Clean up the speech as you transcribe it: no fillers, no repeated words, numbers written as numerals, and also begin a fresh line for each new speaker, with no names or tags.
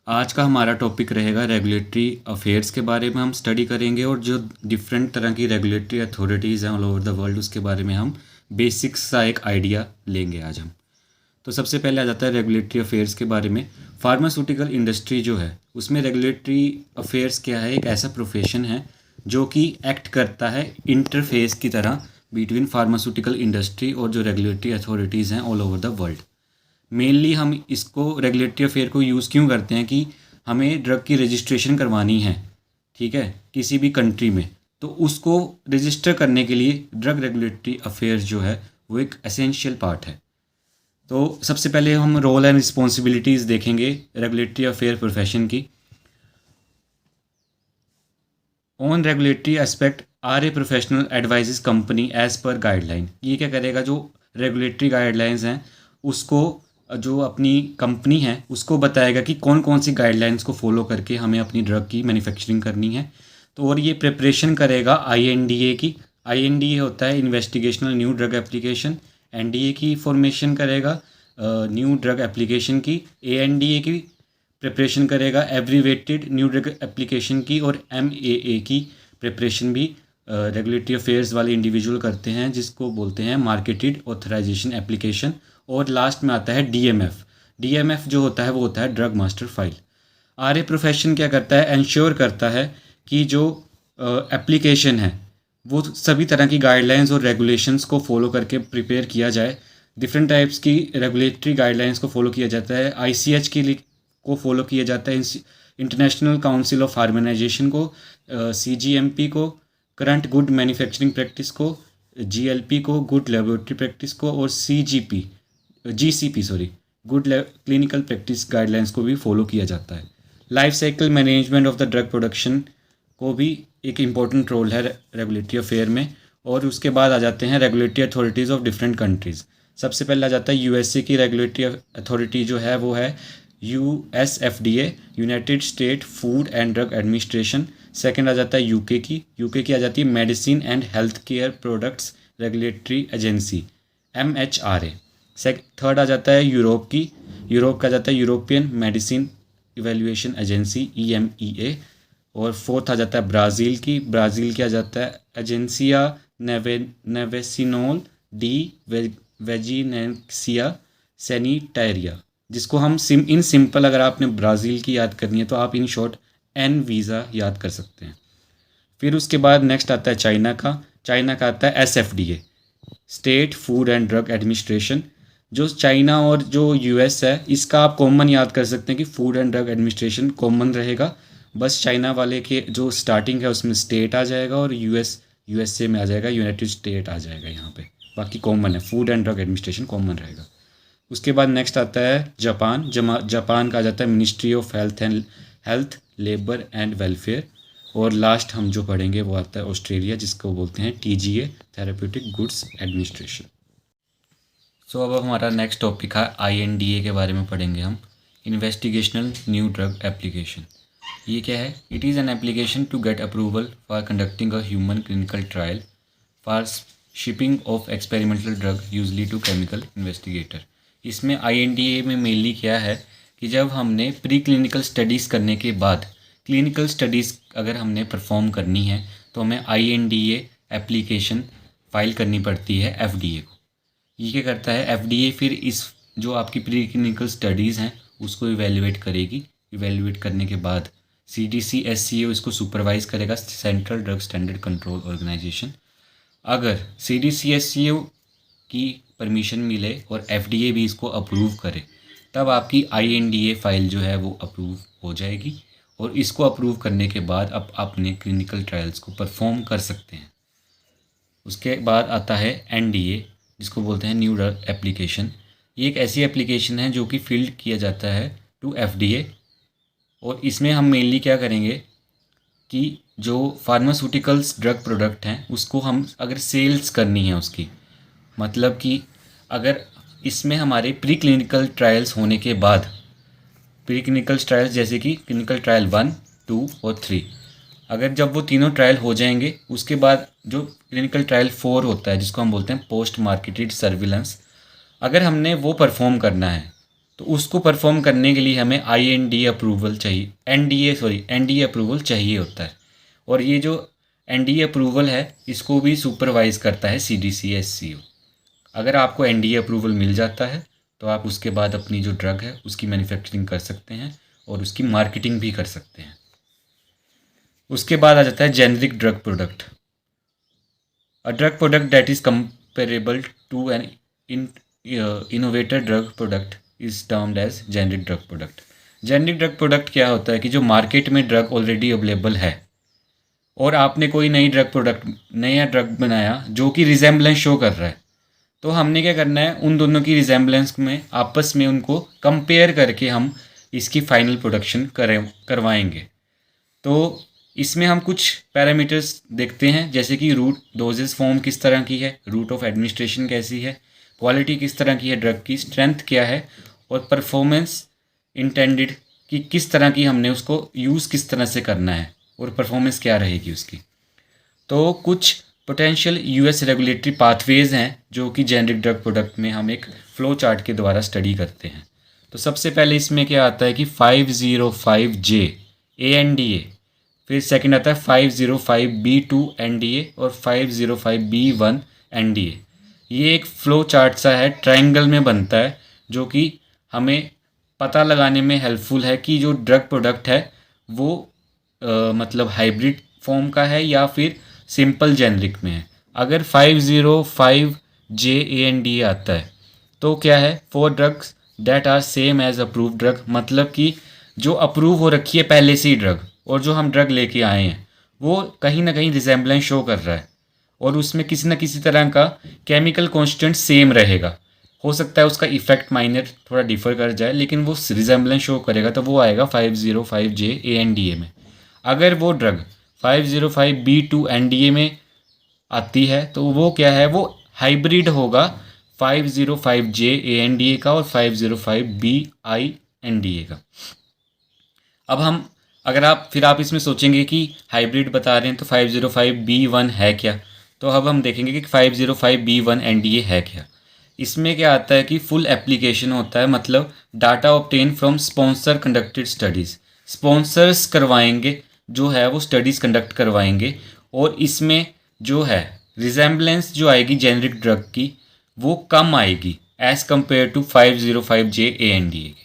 आज का हमारा टॉपिक रहेगा रेगुलेटरी अफेयर्स के बारे में हम स्टडी करेंगे और जो डिफरेंट तरह की रेगुलेटरी अथॉरिटीज़ हैं ऑल ओवर द वर्ल्ड उसके बारे में हम बेसिक्स सा एक आइडिया लेंगे आज हम। तो सबसे पहले आ जाता है रेगुलेटरी अफेयर्स के बारे में। फार्मास्यूटिकल इंडस्ट्री जो है उसमें रेगुलेटरी अफेयर्स क्या है, एक ऐसा प्रोफेशन है जो कि एक्ट करता है इंटरफेस की तरह बिटवीन फार्मास्यूटिकल इंडस्ट्री और जो रेगुलेटरी अथॉरिटीज़ हैं all over the world. Mainly हम इसको रेगुलेटरी अफेयर को यूज़ क्यों करते हैं कि हमें ड्रग की रजिस्ट्रेशन करवानी है, ठीक है, किसी भी कंट्री में, तो उसको रजिस्टर करने के लिए ड्रग रेगुलेटरी अफेयर्स जो है वो एक एसेंशियल पार्ट है। तो सबसे पहले हम रोल एंड रिस्पॉन्सिबिलिटीज़ देखेंगे रेगुलेटरी अफेयर प्रोफेशन की। On regulatory aspect are a professional advises company as per guideline. ये क्या करेगा, जो रेगुलेटरी गाइडलाइंस हैं उसको जो अपनी कंपनी है उसको बताएगा कि कौन कौन सी गाइडलाइंस को फॉलो करके हमें अपनी ड्रग की मैन्युफैक्चरिंग करनी है। तो और ये प्रिपरेशन करेगा आईएनडीए की। आईएनडीए होता है investigational new drug application. NDA की फॉर्मेशन करेगा न्यू ड्रग एप्लीकेशन की। एएनडीए की प्रिपरेशन करेगा एब्रीवेटेड न्यू ड्रग एप्लीकेशन की। और एमएए की प्रिपरेशन भी रेगुलेटरी अफेयर्स वाले इंडिविजुअल करते हैं जिसको बोलते हैं मार्केटेड ऑथराइजेशन एप्लीकेशन। और लास्ट में आता है डीएमएफ। डीएमएफ जो होता है वो होता है drug master file. RA profession क्या करता है, एंश्योर करता है कि जो एप्लीकेशन है वो सभी तरह की गाइडलाइंस और रेगुलेशंस को फॉलो करके प्रिपेयर किया जाए। डिफरेंट टाइप्स की रेगुलेटरी गाइडलाइंस को फॉलो किया जाता है। आईसीएच के लिए को फॉलो किया जाता है, इंटरनेशनल काउंसिल ऑफ हार्मोनाइजेशन को, सीजीएमपी को, करंट गुड मैन्युफैक्चरिंग प्रैक्टिस को, जीएलपी को, गुड लेबोरेटरी प्रैक्टिस को, और CGP GCP sorry good clinical practice guidelines को भी फॉलो किया जाता है। Life cycle management of the drug production को भी एक इम्पॉर्टेंट रोल है रेगुलेटरी अफेयर में। और उसके बाद आ जाते हैं regulatory authorities of different countries. सबसे पहले आ जाता है यूएसए की रेगुलेटरी अथॉरिटी जो है वो है USFDA, United State food and drug administration. Second आ जाता है यूके की आ जाती है medicine and health care products regulatory agency, MHRA. Third आ जाता है यूरोप का आ जाता है European medicine evaluation agency, EMEA. और फोर्थ आ जाता है ब्राज़ील की आ जाता है एजेंसिया नेवेसिनोल डी वेजिनेंसिया सैनिटेरिया, जिसको हम इन सिंपल अगर आपने ब्राज़ील की याद करनी है तो आप इन शॉर्ट एन वीज़ा याद कर सकते हैं। फिर उसके बाद नेक्स्ट आता है चाइना का आता है SFDA, state food and drug administration. जो चाइना और जो यूएस है इसका आप कॉमन याद कर सकते हैं कि food and drug administration common रहेगा। बस चाइना वाले के जो स्टार्टिंग है उसमें स्टेट आ जाएगा और यूएसए में आ जाएगा यूनाइटेड स्टेट आ जाएगा यहाँ पे। बाकी कॉमन है, food and drug administration common रहेगा। उसके बाद नेक्स्ट आता है जापान का आ जाता है ministry of health labour and welfare. और लास्ट हम जो पढ़ेंगे वो आता है ऑस्ट्रेलिया, जिसको बोलते हैं टीजीए, थेरेप्यूटिक गुड्स एडमिनिस्ट्रेशन। सो अब हमारा नेक्स्ट टॉपिक है आईएनडीए के बारे में पढ़ेंगे हम, इन्वेस्टिगेशनल न्यू ड्रग एप्लीकेशन। ये क्या है? It is an application to get approval for conducting a human clinical trial for shipping of experimental drug usually to chemical investigator. इसमें आईएनडीए में मेनली क्या है कि जब हमने प्री क्लिनिकल स्टडीज़ करने के बाद क्लिनिकल स्टडीज़ अगर हमने परफॉर्म करनी है तो हमें आईएनडीए एप्लीकेशन फ़ाइल करनी पड़ती है एफडीए को। ये क्या करता है, एफडीए फिर इस जो आपकी प्री क्लिनिकल स्टडीज़ हैं उसको इवेल्युएट करेगी। इवेल्युएट करने के बाद सीडीसी-एससीओ इसको सुपरवाइज़ करेगा, Central Drug Standard Control Organisation. अगर सीडीसी-एससीओ की परमिशन मिले और एफडीए भी इसको अप्रूव करे तब आपकी आईएनडीए फ़ाइल जो है वो अप्रूव हो जाएगी। और इसको अप्रूव करने के बाद आप अपने क्लिनिकल ट्रायल्स को परफॉर्म कर सकते हैं। उसके बाद आता है एनडीए, जिसको बोलते हैं न्यू ड्रग एप्लीकेशन। ये एक ऐसी एप्लीकेशन है जो कि फील्ड किया जाता है टू एफडीए। और इसमें हम मेनली क्या करेंगे कि जो फार्मास्यूटिकल्स ड्रग प्रोडक्ट हैं उसको हम अगर सेल्स करनी है उसकी, मतलब कि अगर इसमें हमारे प्री क्लिनिकल ट्रायल्स होने के बाद, प्री क्लिनिकल ट्रायल्स जैसे कि क्लिनिकल ट्रायल 1, 2 और 3, अगर जब वो तीनों ट्रायल हो जाएंगे उसके बाद जो क्लिनिकल ट्रायल 4 होता है जिसको हम बोलते हैं पोस्ट मार्केटेड सर्विलेंस, अगर हमने वो परफॉर्म करना है तो उसको परफॉर्म करने के लिए हमें IND अप्रूवल चाहिए, NDA अप्रूवल चाहिए होता है। और ये जो NDA अप्रूवल है इसको भी सुपरवाइज करता है CDC SCO। अगर आपको NDA अप्रूवल मिल जाता है तो आप उसके बाद अपनी जो ड्रग है उसकी मैन्युफैक्चरिंग कर सकते हैं और उसकी मार्केटिंग भी कर सकते हैं। उसके बाद आ जाता है generic drug product. A drug product that is comparable to an innovator drug product is termed as generic drug product. Generic drug product क्या होता है कि जो मार्केट में ड्रग ऑलरेडी अवेलेबल है और आपने कोई नया ड्रग बनाया जो कि रिजेम्बलेंस शो कर रहा है, तो हमने क्या करना है, उन दोनों की रिजेम्बलेंस में आपस में उनको कंपेयर करके हम इसकी फाइनल प्रोडक्शन करवाएंगे। तो इसमें हम कुछ पैरामीटर्स देखते हैं, जैसे कि रूट डोजेस फॉर्म किस तरह की है, रूट ऑफ एडमिनिस्ट्रेशन कैसी है, क्वालिटी किस तरह की है ड्रग की, स्ट्रेंथ क्या है, और परफॉर्मेंस इंटेंडेड कि किस तरह की हमने उसको यूज़ किस तरह से करना है और परफॉर्मेंस क्या रहेगी उसकी। तो कुछ पोटेंशियल US रेगुलेटरी पाथवेज हैं जो कि जेनरिक ड्रग प्रोडक्ट में हम एक फ्लो चार्ट के द्वारा स्टडी करते हैं। तो सबसे पहले इसमें क्या आता है कि 505J ANDA, फिर सेकंड आता है 505B2 NDA और 505B1 NDA। ये एक फ्लो चार्ट सा है, ट्रायंगल में बनता है, जो कि हमें पता लगाने में हेल्पफुल है कि जो ड्रग प्रोडक्ट है वो मतलब हाइब्रिड फॉर्म का है या फिर सिंपल जेनरिक में है। अगर 505J ANDA आता है तो क्या है, for drugs that are same as approved drug, मतलब कि जो अप्रूव हो रखी है पहले से ही ड्रग और जो हम ड्रग लेके आए हैं वो कहीं ना कहीं रिजेम्बलेंस शो कर रहा है और उसमें किसी न किसी तरह का केमिकल कॉन्स्टेंट सेम रहेगा। हो सकता है उसका इफेक्ट माइनर थोड़ा डिफर कर जाए लेकिन वो रिजेम्बलेंस शो करेगा, तो वो आएगा 505J ANDA में। अगर वो ड्रग 505B2 NDA में आती है तो वो क्या है, वो हाइब्रिड होगा 505J ANDA का और 505BI NDA का। अब हम अगर आप इसमें सोचेंगे कि हाइब्रिड बता रहे हैं तो 505B1 है क्या, तो अब हम देखेंगे कि 505B1 NDA है क्या। इसमें क्या आता है कि फुल एप्लीकेशन होता है, मतलब data obtain from sponsor conducted studies. Sponsors करवाएंगे जो है वो स्टडीज़ कंडक्ट करवाएंगे और इसमें जो है रिजेम्बलेंस जो आएगी जेनरिक ड्रग की वो कम आएगी as compare to 505J ANDA के।